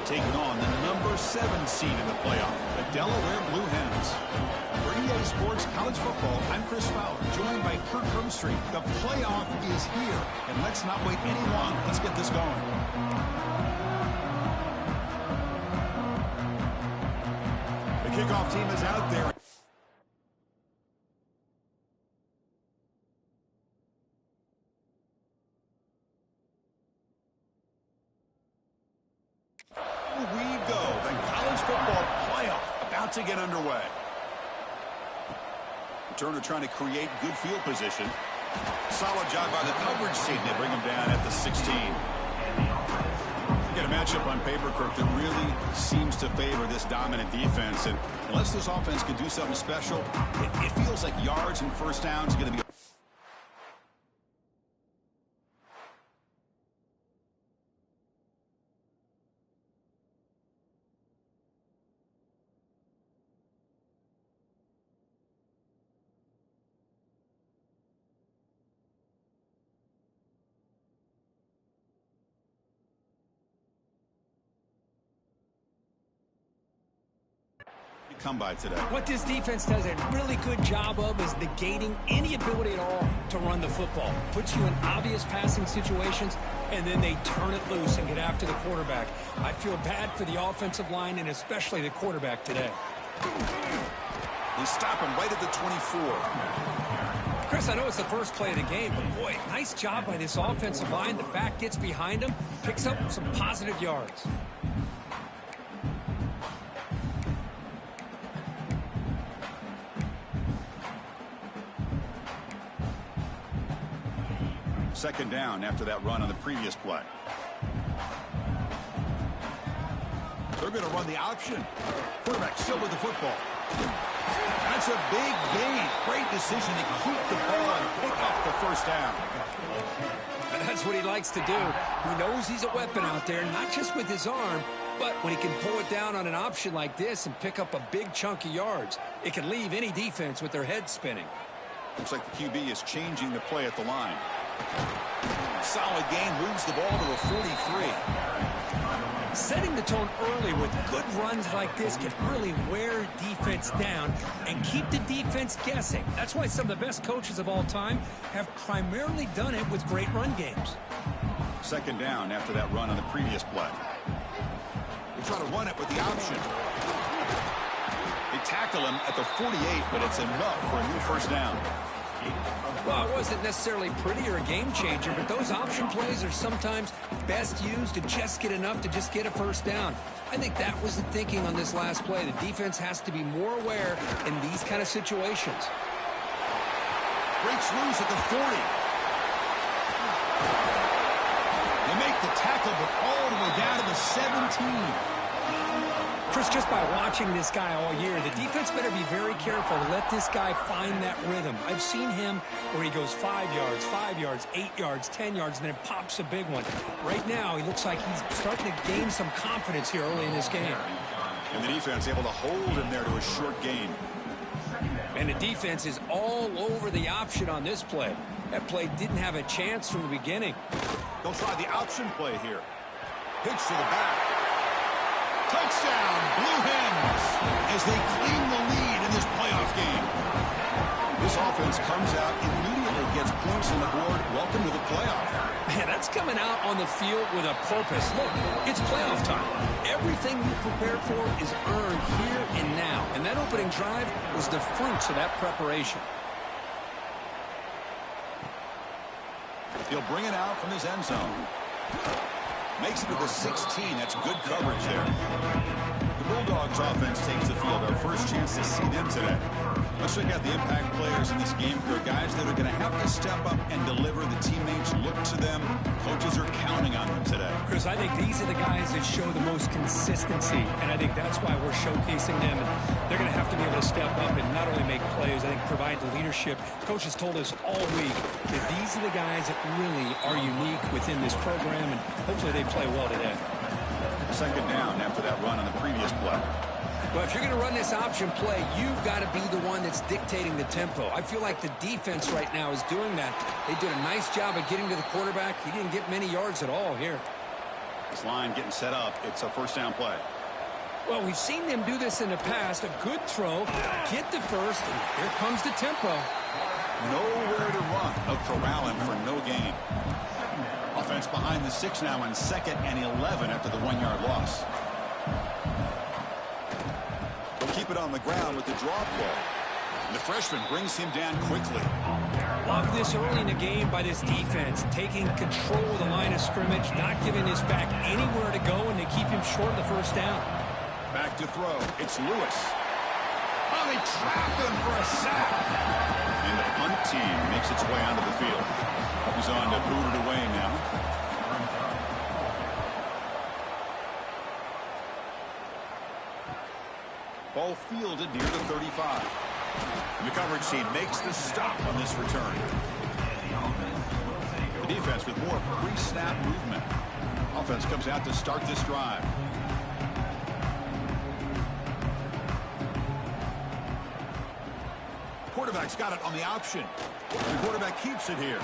taking on the #7 seed in the playoff, the Delaware Blue Hens. For EA Sports College Football, I'm Chris Fowler, joined by Kirk Herbstreit. The playoff is here, and let's not wait any longer. Let's get this going. The kickoff team is out there. We go. The college football playoff about to get underway. Turner trying to create good field position. Solid job by the coverage team. They bring him down at the 16. Get a matchup on paper, Kirk, that really seems to favor this dominant defense. And unless this offense can do something special, it feels like yards and first downs are going to be... come by today. What this defense does a really good job of is negating any ability at all to run the football. Puts you in obvious passing situations, and then they turn it loose and get after the quarterback. I feel bad for the offensive line and especially the quarterback today. They stop him right at the 24. Chris, I know it's the first play of the game, but boy, nice job by this offensive line. The back gets behind him, picks up some positive yards. Second down after that run on the previous play. They're going to run the option. Quarterback still with the football. That's a big gain. Great decision to keep the ball and pick up the first down. That's what he likes to do. He knows he's a weapon out there, not just with his arm, but when he can pull it down on an option like this and pick up a big chunk of yards, it can leave any defense with their head spinning. Looks like the QB is changing the play at the line. Solid gain, moves the ball to a 43. Setting the tone early with good runs like this can really wear defense down and keep the defense guessing. That's why some of the best coaches of all time have primarily done it with great run games. Second down after that run on the previous play. They try to run it with the option. They tackle him at the 48, but it's enough for a new first down. Well, it wasn't necessarily pretty or a game changer, but those option plays are sometimes best used to just get enough to just get a first down. I think that was the thinking on this last play. The defense has to be more aware in these kind of situations. Breaks loose at the 40. They make the tackle, but all the way down to the 17. Chris, just by watching this guy all year, the defense better be very careful to let this guy find that rhythm. I've seen him where he goes 5 yards, 8 yards, 10 yards, and then pops a big one. Right now, he looks like he's starting to gain some confidence here early in this game. And the defense able to hold him there to a short gain. And the defense is all over the option on this play. That play didn't have a chance from the beginning. They'll try the option play here. Pitch to the back. Touchdown, Blue Hens, as they claim the lead in this playoff game. This offense comes out, immediately gets points on the board. Welcome to the playoff. Man, that's coming out on the field with a purpose. Look, it's playoff time. Everything you prepare for is earned here and now. And that opening drive was the fruits of that preparation. He'll bring it out from his end zone. Makes it to the 16. That's good coverage there. The Bulldogs offense takes the field. Our first chance to see them today. Let's check out the impact players in this game for guys that are going to have to step up and deliver. The teammates look to them. Coaches are counting on them today. Chris, I think these are the guys that show the most consistency, and I think that's why we're showcasing them. They're going to have to be able to step up and not only make plays, I think provide the leadership. Coaches told us all week that these are the guys that really are unique within this program, and hopefully they play well today. Second down after that run on the previous play. Well, if you're going to run this option play, you've got to be the one that's dictating the tempo. I feel like the defense right now is doing that. They did a nice job of getting to the quarterback. He didn't get many yards at all here. This line getting set up. It's a first down play. Well, we've seen them do this in the past. A good throw, get to first, and here comes the tempo. Nowhere to run. They'll corral him for no gain. Offense behind the 6 now on 2nd and 11 after the 1-yard loss. They'll keep it on the ground with the draw play. And the freshman brings him down quickly. Love this early in the game by this defense, taking control of the line of scrimmage, not giving this back anywhere to go, and they keep him short of the first down. Back to throw. It's Lewis. Oh, they trapped him for a sack. And the punt team makes its way onto the field. He's on to boot it away now. Ball fielded near the 35. And the coverage team makes the stop on this return. The defense with more pre-snap movement. Offense comes out to start this drive. Quarterback's got it on the option. The quarterback keeps it here.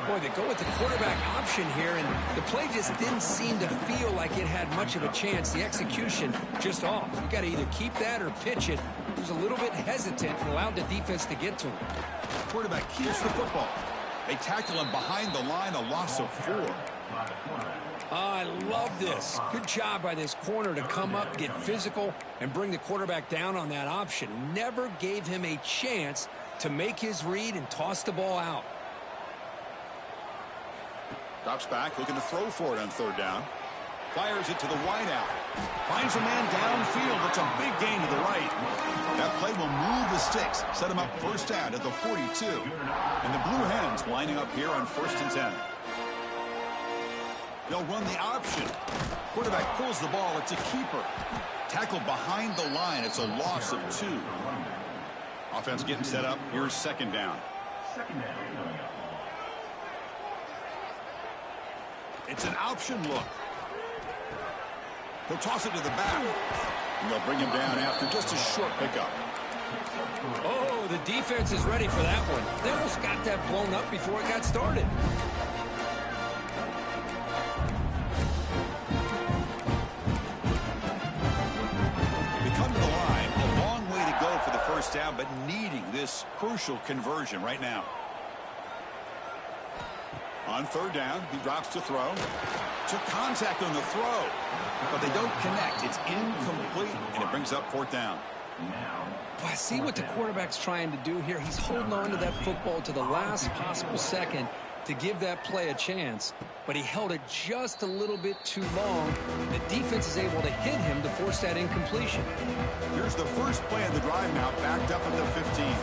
Boy, they go with the quarterback option here, and the play just didn't seem to feel like it had much of a chance. The execution just off. You got to either keep that or pitch it. He was a little bit hesitant and allowed the defense to get to him. Quarterback keeps the football. They tackle him behind the line, a loss of 4. I love this. Good job by this corner to come up, get physical, and bring the quarterback down on that option. Never gave him a chance to make his read and toss the ball out. Drops back, looking to throw for it on 3rd down. Fires it to the wideout. Finds a man downfield. It's a big gain to the right. That play will move the sticks. Set him up first down at the 42. And the Blue Hens lining up here on 1st and 10. They'll run the option. Quarterback pulls the ball. It's a keeper. Tackled behind the line. It's a loss of 2. Offense getting set up. Here's 2nd down. It's an option look. He'll toss it to the back. And they'll bring him down after just a short pickup. Oh, the defense is ready for that one. They almost got that blown up before it got started. They come to the line. A long way to go for the first down, but needing this crucial conversion right now. On 3rd down, he drops to throw. Took contact on the throw, but they don't connect. It's incomplete, and it brings up 4th down. Boy, see what the quarterback's trying to do here. He's holding on to that football to the last possible second to give that play a chance, but he held it just a little bit too long. The defense is able to hit him to force that incompletion. Here's the first play of the drive now, backed up at the 15.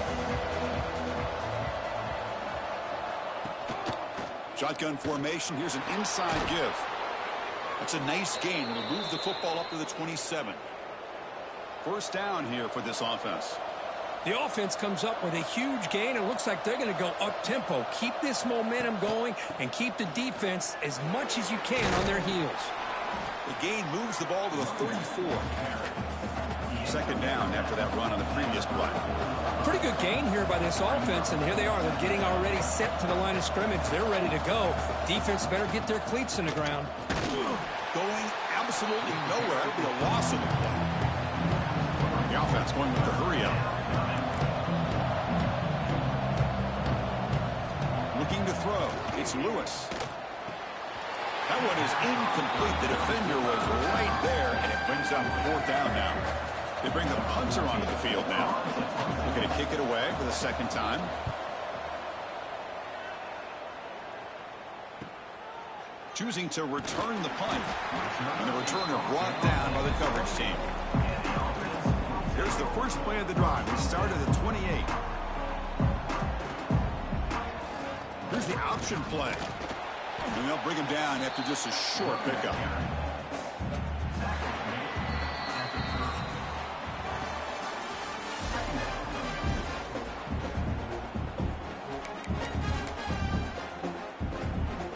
Shotgun formation. Here's an inside give. That's a nice gain. It'll move the football up to the 27. First down here for this offense. The offense comes up with a huge gain. It looks like they're going to go up-tempo. Keep this momentum going and keep the defense as much as you can on their heels. The gain moves the ball to the 34. 2nd down after that run on the previous play. Pretty good gain here by this offense, and here they are. They're getting already set to the line of scrimmage. They're ready to go. Defense better get their cleats in the ground. Going absolutely nowhere. It'll be a loss of the play. The offense going with the hurry up. Looking to throw. It's Lewis. That one is incomplete. The defender was right there, and it brings up 4th down now. They bring the punter onto the field now. They're going to kick it away for the 2nd time. Choosing to return the punt. And the returner brought down by the coverage team. Here's the first play of the drive. We start at the 28. Here's the option play. And they'll bring him down after just a short pickup.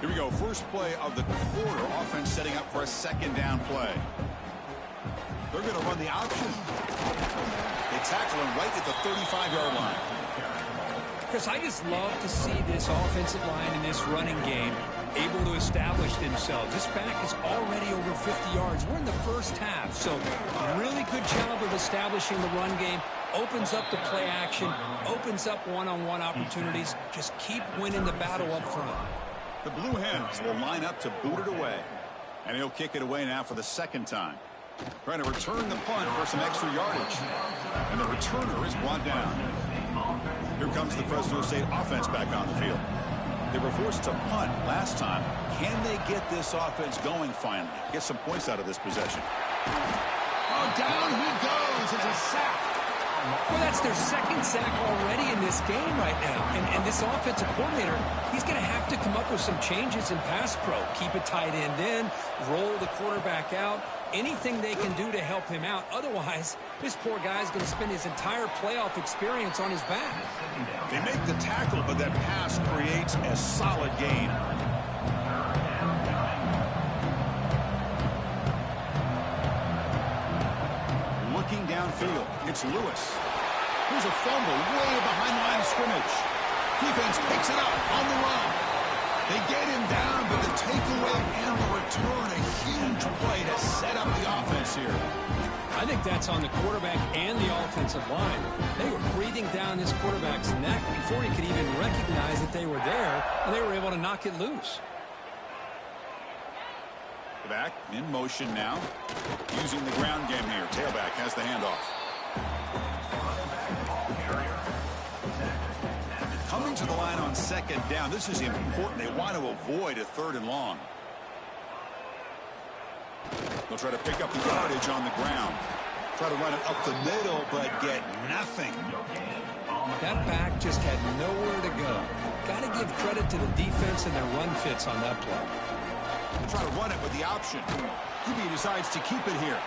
Here we go. First play of the quarter. Offense setting up for a 2nd down play. They're going to run the option. They tackle him right at the 35-yard line. Chris, I just love to see this offensive line in this running game able to establish themselves. This back is already over 50 yards. We're in the first half, so really good job of establishing the run game. Opens up the play action, opens up one-on-one opportunities. Just keep winning the battle up front. The Blue Hens will line up to boot it away. And he'll kick it away now for the second time. Trying to return the punt for some extra yardage. And the returner is brought down. Here comes the Fresno State offense back on the field. They were forced to punt last time. Can they get this offense going finally? Get some points out of this possession. Oh, down he goes. It's a sack. Well, that's their second sack already in this game right now. And this offensive coordinator, he's going to have to come up with some changes in pass pro. Keep a tight end in, roll the quarterback out, anything they can do to help him out. Otherwise, this poor guy's going to spend his entire playoff experience on his back. They make the tackle, but that pass creates a solid gain. Looking downfield, it's Lewis. Here's a fumble way behind the line of scrimmage. Defense picks it up on the run. They get him down, but the takeaway and the return, a huge play to set up the offense here. I think that's on the quarterback and the offensive line. They were breathing down this quarterback's neck before he could even recognize that they were there, and they were able to knock it loose. Back in motion now, using the ground game here. Tailback has the handoff. Coming to the line on second down. This is important. They want to avoid a 3rd and long. They'll try to pick up the yardage on the ground. Try to run it up the middle, but get nothing. That back just had nowhere to go. Got to give credit to the defense and their run fits on that play. Try to run it with the option. QB decides to keep it here.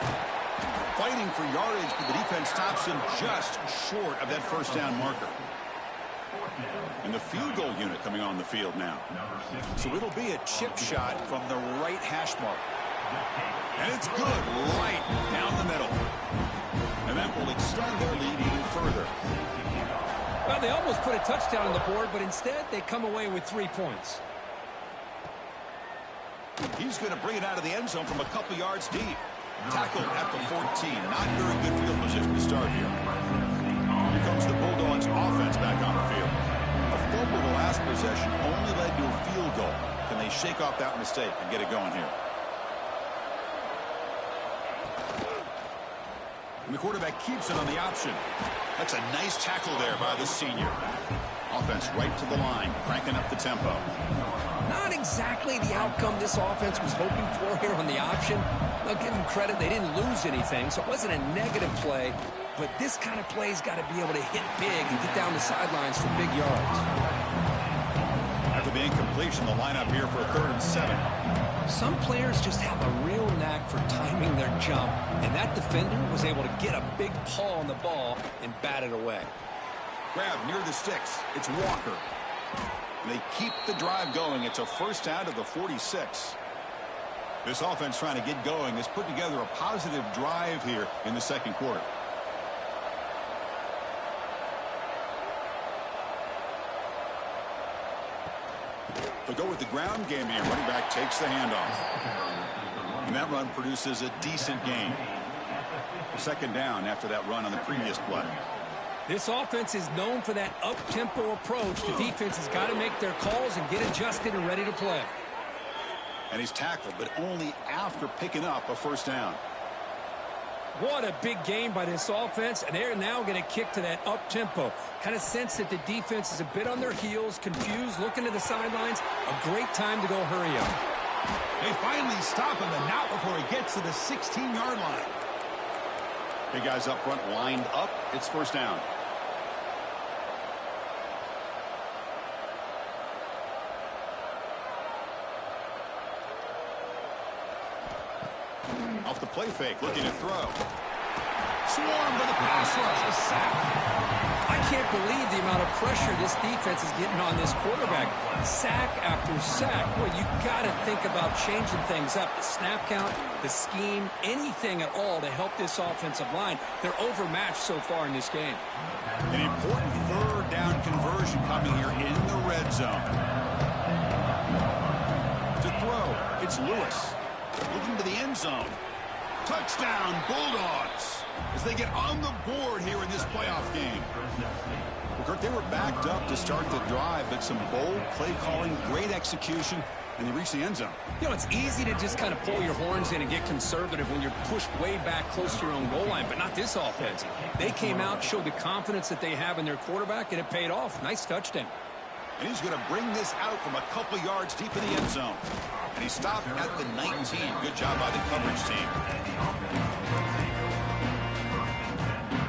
Fighting for yardage, but the defense stops him just short of that first down marker. And the field goal unit coming on the field now. So it'll be a chip shot from the right hash mark. And it's good right down the middle. And that will extend their lead even further. Well, they almost put a touchdown on the board, but instead they come away with 3 points. He's going to bring it out of the end zone from a couple yards deep. Tackled at the 14. Not very good field position to start here. Here comes the Bulldogs offense back on the field. A fumble the last possession only led to a field goal. Can they shake off that mistake and get it going here? And the quarterback keeps it on the option. That's a nice tackle there by the senior. Offense right to the line, cranking up the tempo. Not exactly the outcome this offense was hoping for here on the option. I'll give them credit. They didn't lose anything, so it wasn't a negative play. But this kind of play's got to be able to hit big and get down the sidelines for big yards. After the incompletion, the lineup here for a 3rd and 7. Some players just have a real knack for timing their jump, and that defender was able to get a big paw on the ball and bat it away. Grab near the sticks. It's Walker. They keep the drive going. It's a first down to the 46. This offense trying to get going has put together a positive drive here in the second quarter. They'll go with the ground game here. Running back takes the handoff. And that run produces a decent gain. Second down after that run on the previous play. This offense is known for that up-tempo approach. The defense has got to make their calls and get adjusted and ready to play. And he's tackled, but only after picking up a first down. What a big game by this offense, and they're now going to kick to that up-tempo. Kind of sense that the defense is a bit on their heels, confused, looking to the sidelines. A great time to go hurry up. They finally stop him, and not before he gets to the 16-yard line. Big guys up front lined up. It's first down. Off the play fake, looking to throw. Swarmed by the pass rush, a sack. I can't believe the amount of pressure this defense is getting on this quarterback. Sack after sack. Boy, you got to think about changing things up. The snap count, the scheme, anything at all to help this offensive line. They're overmatched so far in this game. An important 3rd down conversion coming here in the red zone. It's Lewis. Looking to the end zone. Touchdown, Bulldogs, as they get on the board here in this playoff game. Well, Kirk, they were backed up to start the drive, but some bold play calling, great execution, and they reached the end zone. You know, it's easy to just kind of pull your horns in and get conservative when you're pushed way back close to your own goal line, but not this offense. They came out, showed the confidence that they have in their quarterback, and it paid off. Nice touchdown. And he's going to bring this out from a couple yards deep in the end zone. And he stopped at the 19. Good job by the coverage team.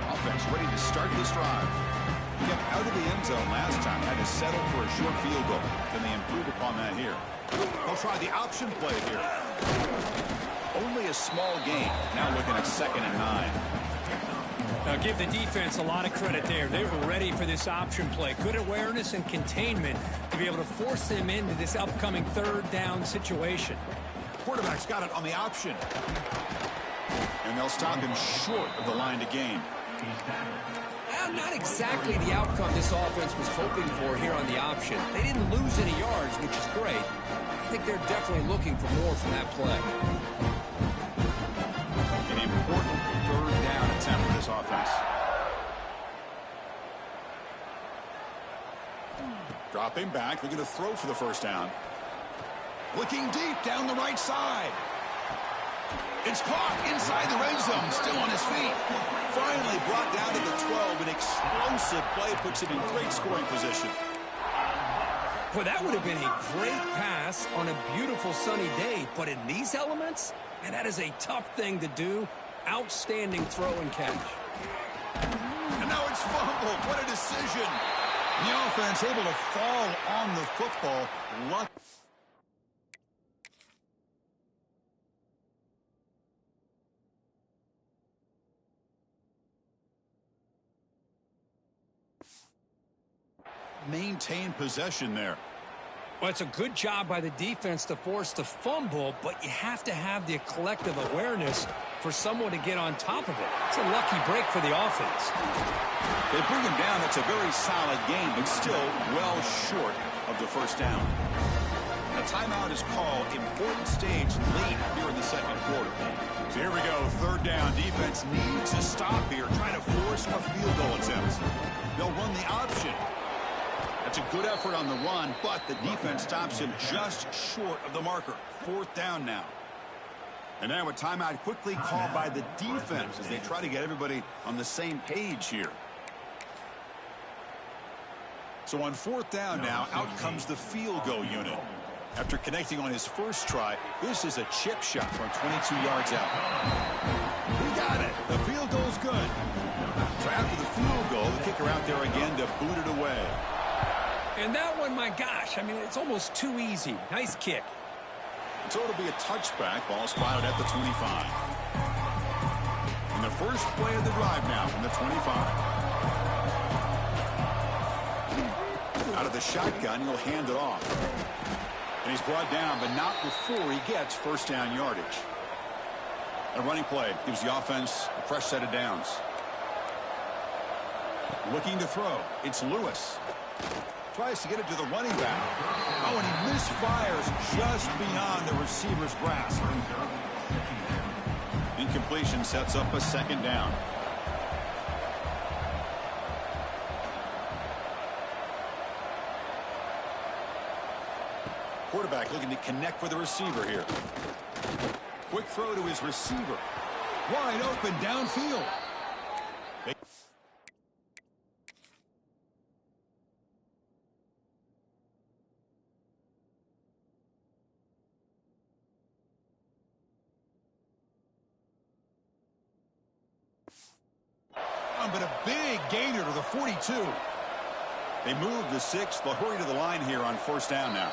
Offense ready to start this drive. Kept out of the end zone last time. Had to settle for a short field goal. Then they improve upon that here. They'll try the option play here. Only a small gain. Now looking at 2nd and 9. Now give the defense a lot of credit there. They were ready for this option play. Good awareness and containment to be able to force them into this upcoming 3rd down situation. Quarterback's got it on the option. And they'll stop him short of the line to gain. Well, not exactly the outcome this offense was hoping for here on the option. They didn't lose any yards, which is great. I think they're definitely looking for more from that play. An important 3rd down attempt for this offense. Dropping back, looking to throw for the 1st down. Looking deep down the right side. It's caught inside the red zone, still on his feet. Finally brought down to the 12. An explosive play puts it in great scoring position. Well, that would have been a great pass on a beautiful sunny day, but in these elements, man, that is a tough thing to do. Outstanding throw and catch. And now it's fumbled. What a decision. The offense able to fall on the football. Maintain possession there. Well, it's a good job by the defense to force the fumble, but you have to have the collective awareness for someone to get on top of it. It's a lucky break for the offense. They bring him down. It's a very solid game, but still well short of the 1st down. A timeout is called. Important stage late here in the 2nd quarter. So here we go. 3rd down. Defense needs a stop here. Trying to force a field goal attempt. They'll run the option. That's a good effort on the run, but the defense stops him just short of the marker. 4th down now. And now a timeout quickly called by the defense as they try to get everybody on the same page here. So on 4th down now, out comes the field goal unit. After connecting on his first try, this is a chip shot from 22 yards out. He got it. The field goal's good. So after the field goal, the kicker out there again to boot it away. And that one, my gosh, I mean, it's almost too easy. Nice kick. So it'll be a touchback. Ball spotted at the 25. And the first play of the drive now from the 25. Out of the shotgun, he'll hand it off. And he's brought down, but not before he gets 1st down yardage. A running play gives the offense a fresh set of downs. Looking to throw. It's Lewis. Tries to get it to the running back. Oh, and he misfires just beyond the receiver's grasp. Incompletion sets up a 2nd down. Quarterback looking to connect with the receiver here. Quick throw to his receiver. Wide open downfield. But a big gainer to the 42. They move the 6. They'll hurry to the line here on 1st down now.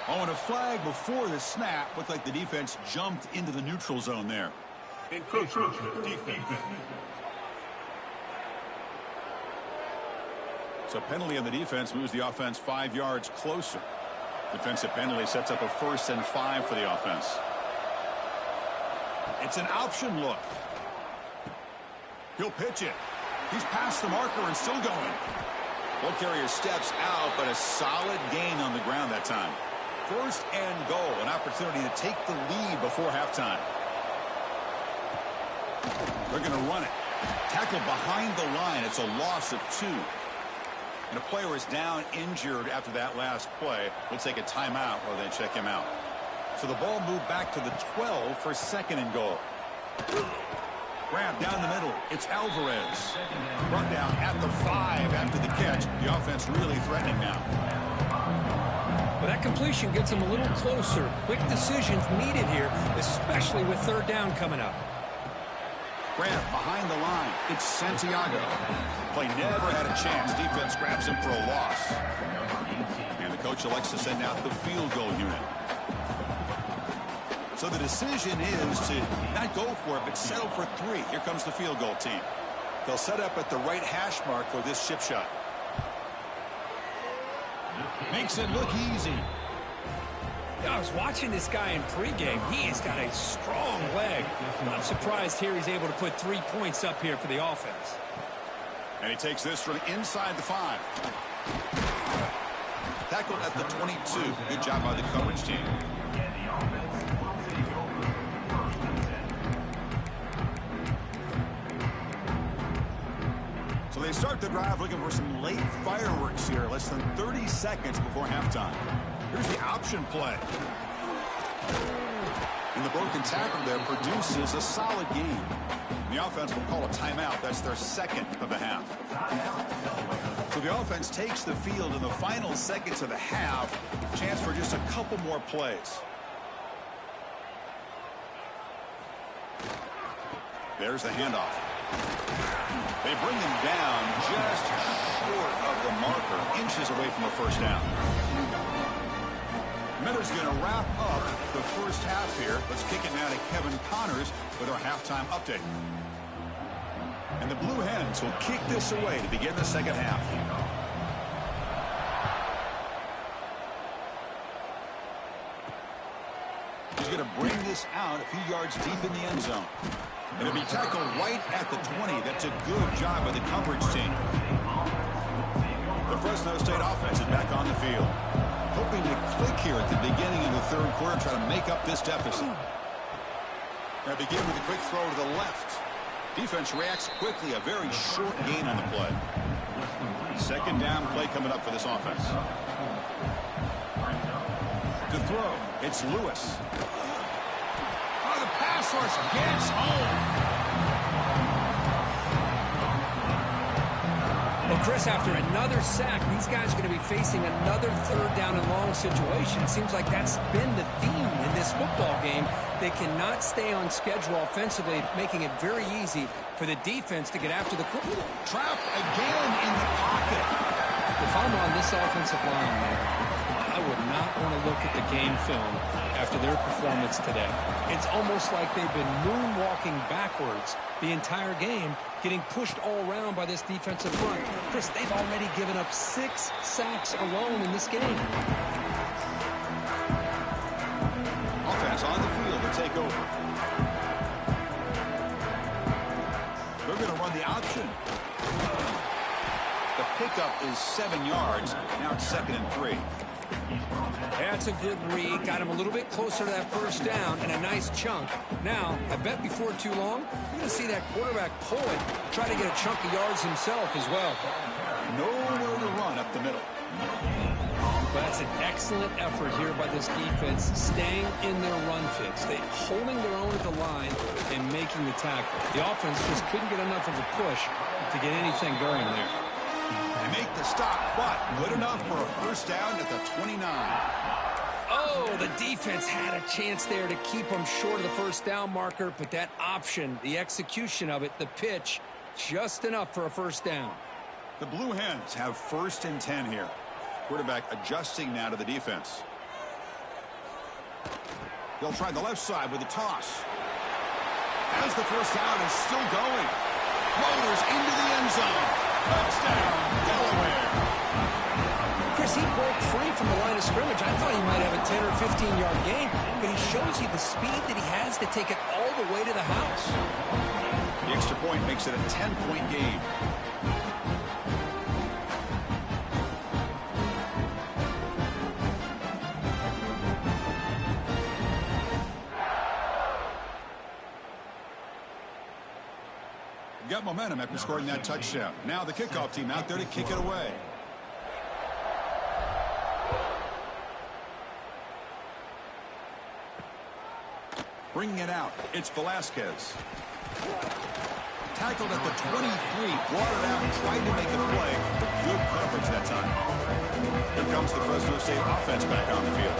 Oh, and a flag before the snap. Looked like the defense jumped into the neutral zone there. Defense. So penalty on the defense moves the offense 5 yards closer. Defensive penalty sets up a 1st and 5 for the offense. It's an option look. He'll pitch it. He's past the marker and still going. Ball carrier steps out, but a solid gain on the ground that time. First and goal, an opportunity to take the lead before halftime. They're going to run it. Tackle behind the line. It's a loss of 2. And a player is down injured after that last play. We'll take a timeout while they check him out. So the ball moved back to the 12 for second and goal. Grab down the middle. It's Alvarez. Brought down at the 5 after the catch. The offense really threatening now. Well, that completion gets them a little closer. Quick decisions needed here, especially with third down coming up. Grab behind the line. It's Santiago. Play never had a chance. Defense grabs him for a loss. And the coach elects to send out the field goal unit. So the decision is to not go for it, but settle for 3. Here comes the field goal team. They'll set up at the right hash mark for this chip shot. Makes it look easy. I was watching this guy in pregame. He has got a strong leg. I'm surprised here he's able to put 3 points up here for the offense. And he takes this from inside the 5. Tackled at the 22. Good job by the coverage team. So they start the drive looking for some late fireworks here. Less than 30 seconds before halftime. Here's the option play. And the broken tackle there produces a solid game. The offense will call a timeout. That's their second of the half. So the offense takes the field in the final seconds of the half. Chance for just a couple more plays. There's the handoff. They bring him down just short of the marker, inches away from a first down. Miller's going to wrap up the first half here. Let's kick it now to Kevin Connors with our halftime update. And the Blue Hens will kick this away to begin the second half. He's going to bring this out a few yards deep in the end zone. And it'll be tackled right at the 20. That's a good job by the coverage team. The Fresno State offense is back on the field. Hoping to click here at the beginning of the third quarter, try to make up this deficit. Going to begin with a quick throw to the left. Defense reacts quickly. A very short gain on the play. Second down play coming up for this offense. To throw, it's Lewis. Oh, the pass rush gets home. Well, Chris, after another sack, these guys are going to be facing another third down and long situation. It seems like that's been the theme in this football game. They cannot stay on schedule offensively, making it very easy for the defense to get after the quarterback. Trap again in the pocket. If I'm on this offensive line, I would not want to look at the game film after their performance today. It's almost like they've been moonwalking backwards the entire game, getting pushed all around by this defensive front. Chris, they've already given up 6 sacks alone in this game. Offense on the field to take over. They're going to run the option. The pickup is 7 yards. Now it's 2nd and 3. That's a good read. Got him a little bit closer to that first down and a nice chunk. Now, I bet before too long, you're going to see that quarterback pull it, try to get a chunk of yards himself as well. Nowhere to run up the middle. But that's an excellent effort here by this defense, staying in their run fits. They holding their own at the line and making the tackle. The offense just couldn't get enough of a push to get anything going there. They make the stop, but good enough for a first down at the 29. Oh, the defense had a chance there to keep them short of the first down marker, but that option, the execution of it, the pitch, just enough for a first down. The Blue Hens have 1st and 10 here. Quarterback adjusting now to the defense. They'll try the left side with a toss. As the first down is still going. Motors into the end zone. Touchdown, Delaware. Chris, he broke free from the line of scrimmage. I thought he might have a 10 or 15-yard gain, but he shows you the speed that he has to take it all the way to the house. The extra point makes it a 10-point game. Got momentum after scoring that touchdown. Now the kickoff team out there to kick it away. Bringing it out, it's Velasquez. Tackled at the 23, brought it out and tried to make a play. Good coverage that time. Here comes the Fresno State offense back on the field.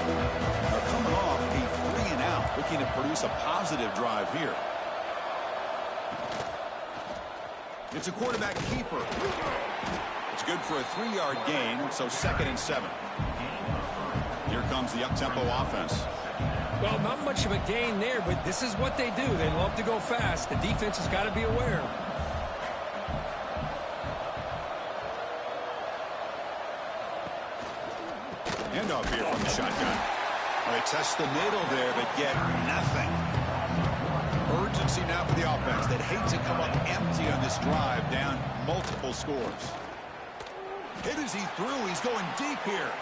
They're coming off a 3-and-out, looking to produce a positive drive here. It's a quarterback keeper. It's good for a 3-yard gain, so 2nd and 7. Here comes the up-tempo offense. Well, not much of a gain there, but this is what they do. They love to go fast. The defense has got to be aware. Handoff here from the shotgun. Well, they test the middle there, but get nothing. Urgency now for the offense. They'd hate to come up empty on this drive, down multiple scores. Hit as he threw. He's going deep here.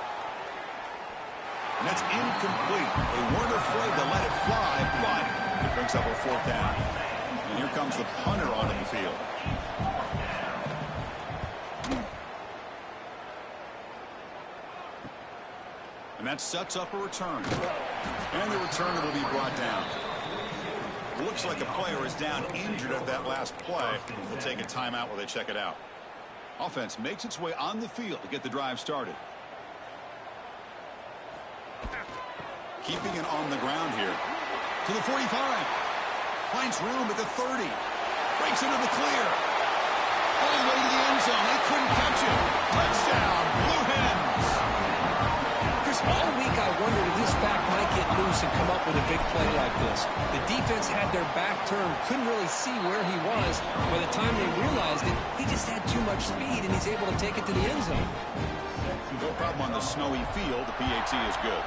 And that's incomplete. They weren't afraid to let it fly, but it brings up a 4th down. And here comes the punter onto the field. And that sets up a return. And the returner will be brought down. It looks like a player is down injured at that last play. They'll take a timeout while they check it out. Offense makes its way on the field to get the drive started. Keeping it on the ground here. To the 45. Finds room at the 30. Breaks into the clear. All the way to the end zone. They couldn't catch it. Touchdown, Blue Hens. Chris, all week I wondered if this back might get loose and come up with a big play like this. The defense had their back turned. Couldn't really see where he was. By the time they realized it, he just had too much speed, and he's able to take it to the end zone. No problem on the snowy field. The PAT is good.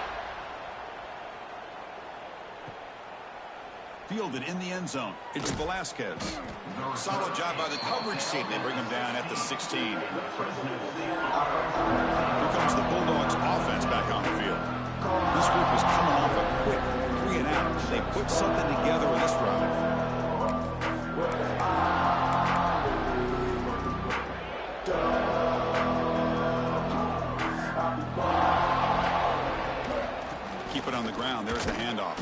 Fielded in the end zone. It's Velasquez. Solid job by the coverage team. They bring him down at the 16. Here comes the Bulldogs offense back on the field. This group is coming off a quick 3-and-out. They put something together in this drive. Keep it on the ground. There's the handoff.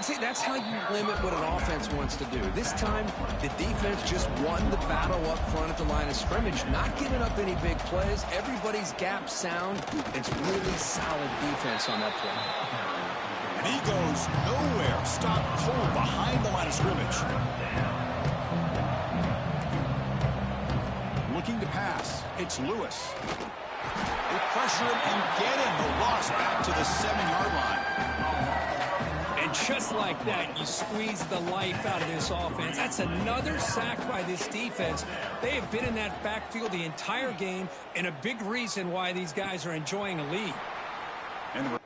See, that's how you limit what an offense wants to do. This time, the defense just won the battle up front at the line of scrimmage, not giving up any big plays. Everybody's gap sound. It's really solid defense on that play. And he goes nowhere. Stop cold behind the line of scrimmage. Looking to pass. It's Lewis. They pressure him and get him. The loss back to the 7-yard line. And just like that, you squeeze the life out of this offense. That's another sack by this defense. They have been in that backfield the entire game, and a big reason why these guys are enjoying a lead. And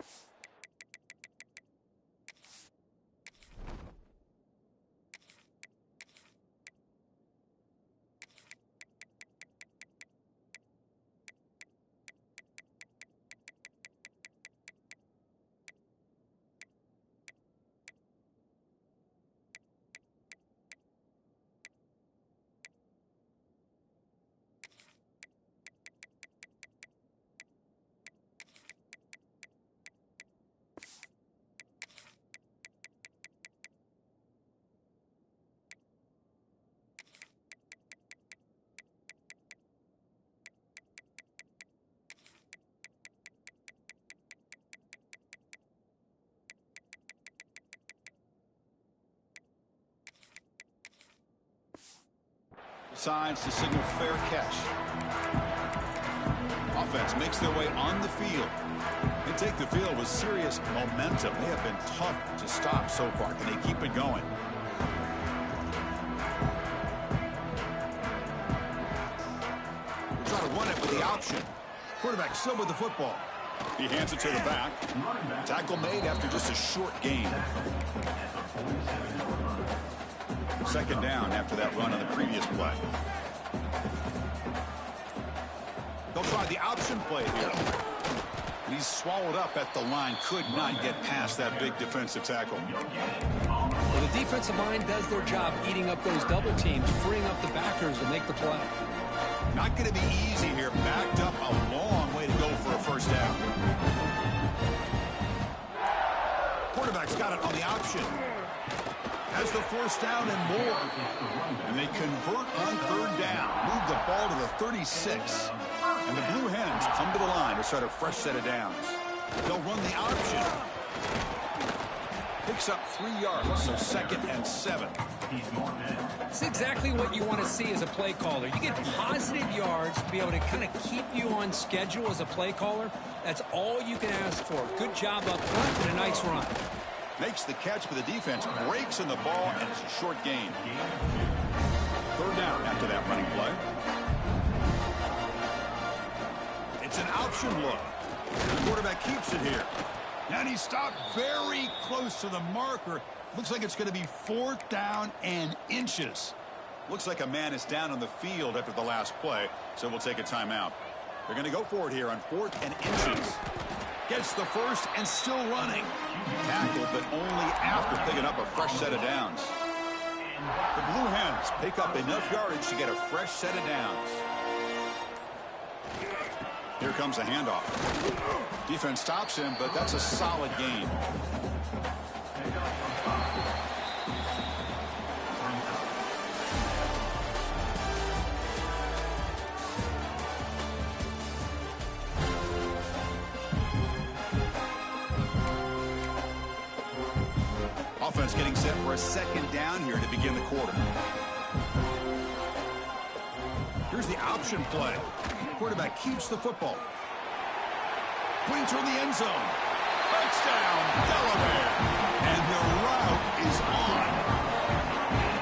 signs to signal fair catch. Offense makes their way on the field. They take the field with serious momentum. They have been tough to stop so far. Can they keep it going? Try to run it with the option. Quarterback still with the football. He hands it to the back. Tackle made after just a short gain. 2nd down after that run on the previous play. They'll try the option play here. He's swallowed up at the line. Could not get past that big defensive tackle. Well, the The defensive line does their job eating up those double teams, freeing up the backers to make the play. Not going to be easy here. Backed up a long way to go for a first down. Quarterback's got it on the option. Has the first down and more. And they convert on third down. Move the ball to the 36. And the Blue Hens come to the line to start a fresh set of downs. They'll run the option. Picks up 3 yards, so 2nd and 7. It's exactly what you want to see as a play caller. You get positive yards to be able to kind of keep you on schedule as a play caller. That's all you can ask for. Good job up front and a nice run. Makes the catch for the defense, breaks in the ball, and it's a short gain. Third down after that running play. It's an option look. The quarterback keeps it here. And he stopped very close to the marker. Looks like it's going to be 4th down and inches. Looks like a man is down on the field after the last play, so we'll take a timeout. They're going to go for it here on 4th and inches. Gets the first and still running. Tackled, but only after picking up a fresh set of downs. The Blue Hens pick up enough yardage to get a fresh set of downs. Here comes a handoff. Defense stops him, but that's a solid gain. Offense getting set for a 2nd down here to begin the quarter. Here's the option play. Quarterback keeps the football. Going toward the end zone. Touchdown, Delaware. And the route is on.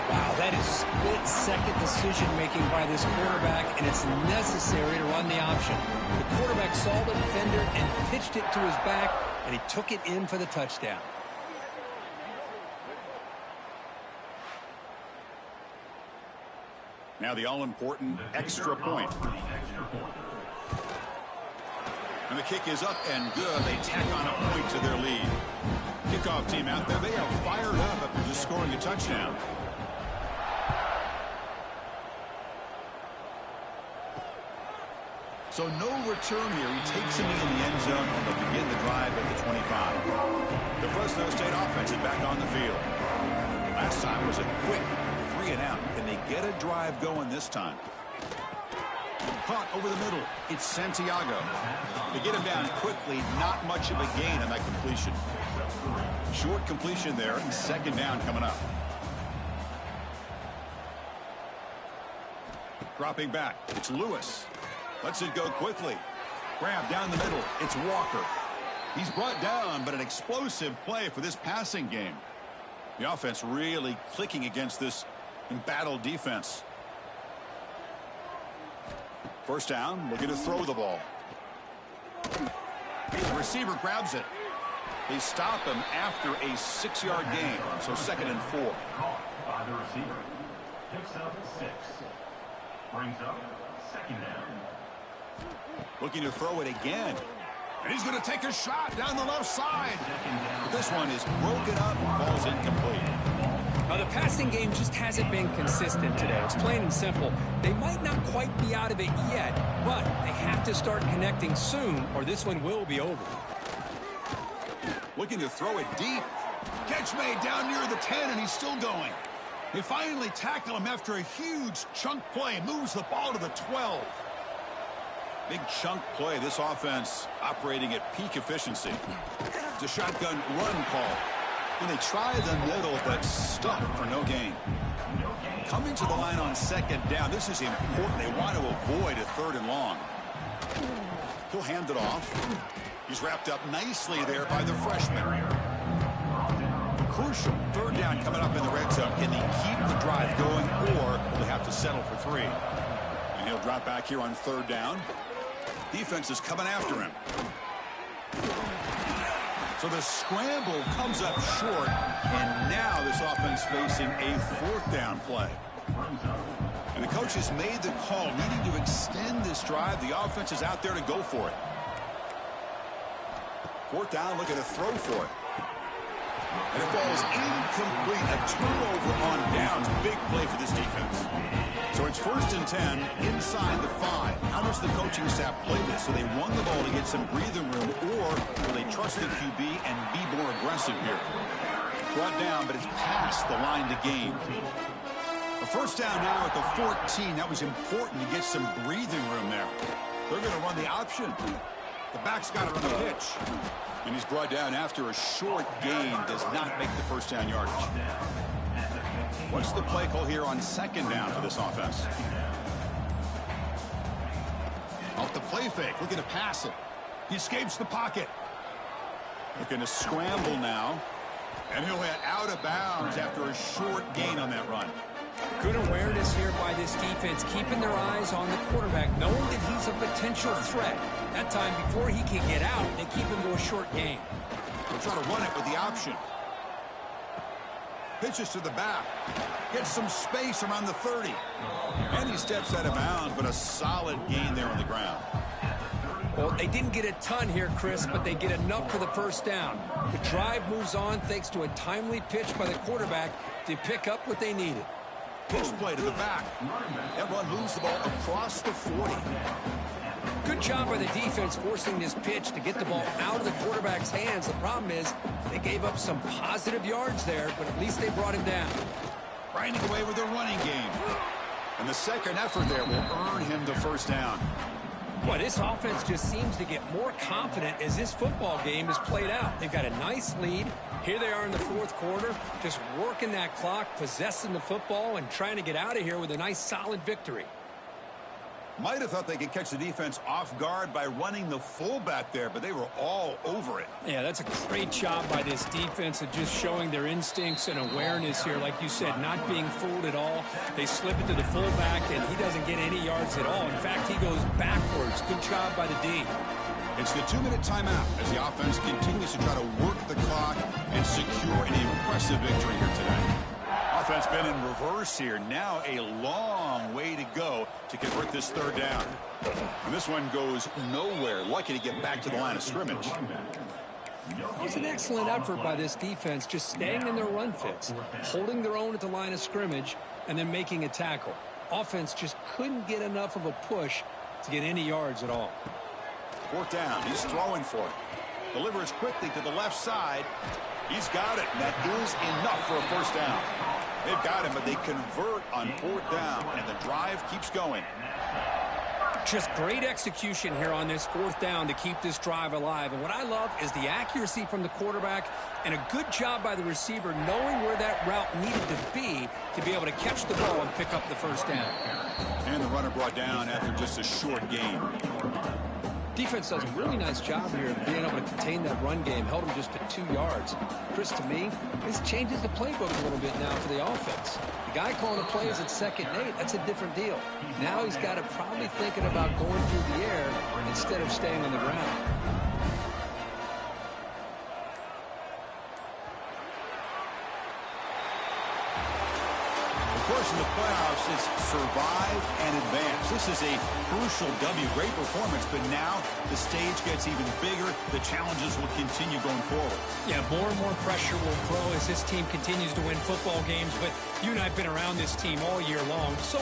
Wow, that is split-second decision-making by this quarterback, and it's necessary to run the option. The quarterback saw the defender and pitched it to his back, and he took it in for the touchdown. Now the all-important extra point. And the kick is up and good. They tack on a point to their lead. Kickoff team out there. They are fired up after just scoring a touchdown. So no return here. He takes it in the end zone and they'll begin the drive at the 25. The Fresno State offense is back on the field. Last time was a quick 3 and out. Can they get a drive going this time? Caught over the middle. It's Santiago. They get him down quickly. Not much of a gain on that completion. Short completion there. 2nd down coming up. Dropping back. It's Lewis. Lets it go quickly. Grab down the middle. It's Walker. He's brought down, but an explosive play for this passing game. The offense really clicking against this embattled defense. First down, looking to throw the ball. The receiver grabs it. They stop him after a 6-yard gain, so 2nd and 4. By the receiver. Picks up 6. Brings up 2nd down. Looking to throw it again. And he's going to take a shot down the left side. But this one is broken up and falls incomplete. The passing game just hasn't been consistent today. It's plain and simple. They might not quite be out of it yet, but they have to start connecting soon or this one will be over. Looking to throw it deep. Catch made down near the 10, and he's still going. They finally tackle him after a huge chunk play. Moves the ball to the 12. Big chunk play. This offense operating at peak efficiency. It's a shotgun run call. And they try the middle, but stuck for no gain. Coming to the line on 2nd down. This is important. They want to avoid a 3rd and long. He'll hand it off. He's wrapped up nicely there by the freshman. Crucial 3rd down coming up in the red zone. Can they keep the drive going, or will they have to settle for 3? And he'll drop back here on 3rd down. Defense is coming after him. So the scramble comes up short, and now this offense facing a 4th down play. And the coach has made the call, needing to extend this drive. The offense is out there to go for it. 4th down, looking to throw for it. And it falls incomplete. A turnover on downs. Big play for this defense. So it's 1st and 10 inside the 5. How does the coaching staff play this? So they run the ball to get some breathing room, or will they trust the QB and be more aggressive here? Brought down, but it's past the line to gain. A 1st down now at the 14. That was important to get some breathing room there. They're going to run the option. The back's got it on the pitch. And he's brought down after a short gain. Does not make the 1st down yardage. What's the play call here on 2nd down for this offense? Off the play fake. Looking to pass it. He escapes the pocket. Looking to scramble now. And he'll head out of bounds after a short gain on that run. Good awareness here by this defense, keeping their eyes on the quarterback, knowing that he's a potential threat. That time, before he can get out, they keep him to a short gain. They'll try to run it with the option. Pitches to the back. Gets some space around the 30. And he steps out of bounds, but a solid gain there on the ground. Well, they didn't get a ton here, Chris, but they get enough for the 1st down. The drive moves on thanks to a timely pitch by the quarterback to pick up what they needed. Pitch play to the back. That run moves the ball across the 40. Good job by the defense forcing this pitch to get the ball out of the quarterback's hands. The problem is they gave up some positive yards there, but at least they brought him down. Grinding away with their running game. And the second effort there will earn him the 1st down. Boy, this offense just seems to get more confident as this football game is played out. They've got a nice lead. Here they are in the 4th quarter, just working that clock, possessing the football, and trying to get out of here with a nice, solid victory. Might have thought they could catch the defense off guard by running the fullback there, but they were all over it. Yeah, that's a great job by this defense of just showing their instincts and awareness here. Like you said, not being fooled at all. They slip it to the fullback, and he doesn't get any yards at all. In fact, he goes backwards. Good job by the D. It's the 2-minute timeout as the offense continues to try to work the clock and secure an impressive victory here today. Offense been in reverse here. Now a long way to go to convert this 3rd down. And this one goes nowhere. Lucky to get back to the line of scrimmage. It was an excellent effort by this defense, just staying in their run fits, holding their own at the line of scrimmage, and then making a tackle. Offense just couldn't get enough of a push to get any yards at all. 4th down. He's throwing for it. Delivers quickly to the left side. He's got it. And that is enough for a 1st down. They've got him, but they convert on 4th down, and the drive keeps going. Just great execution here on this 4th down to keep this drive alive. And what I love is the accuracy from the quarterback and a good job by the receiver knowing where that route needed to be able to catch the ball and pick up the 1st down. And the runner brought down after just a short gain. Defense does a really nice job here of being able to contain that run game. Held him just to 2 yards. Chris, to me, this changes the playbook a little bit now for the offense. The guy calling the plays at 2nd and 8, that's a different deal. Now he's got to probably thinking about going through the air instead of staying on the ground. Of course, in the playoffs, it's survive and advance. This is a crucial W. Great performance, but now the stage gets even bigger. The challenges will continue going forward. Yeah, more and more pressure will grow as this team continues to win football games, but you and I have been around this team all year long. So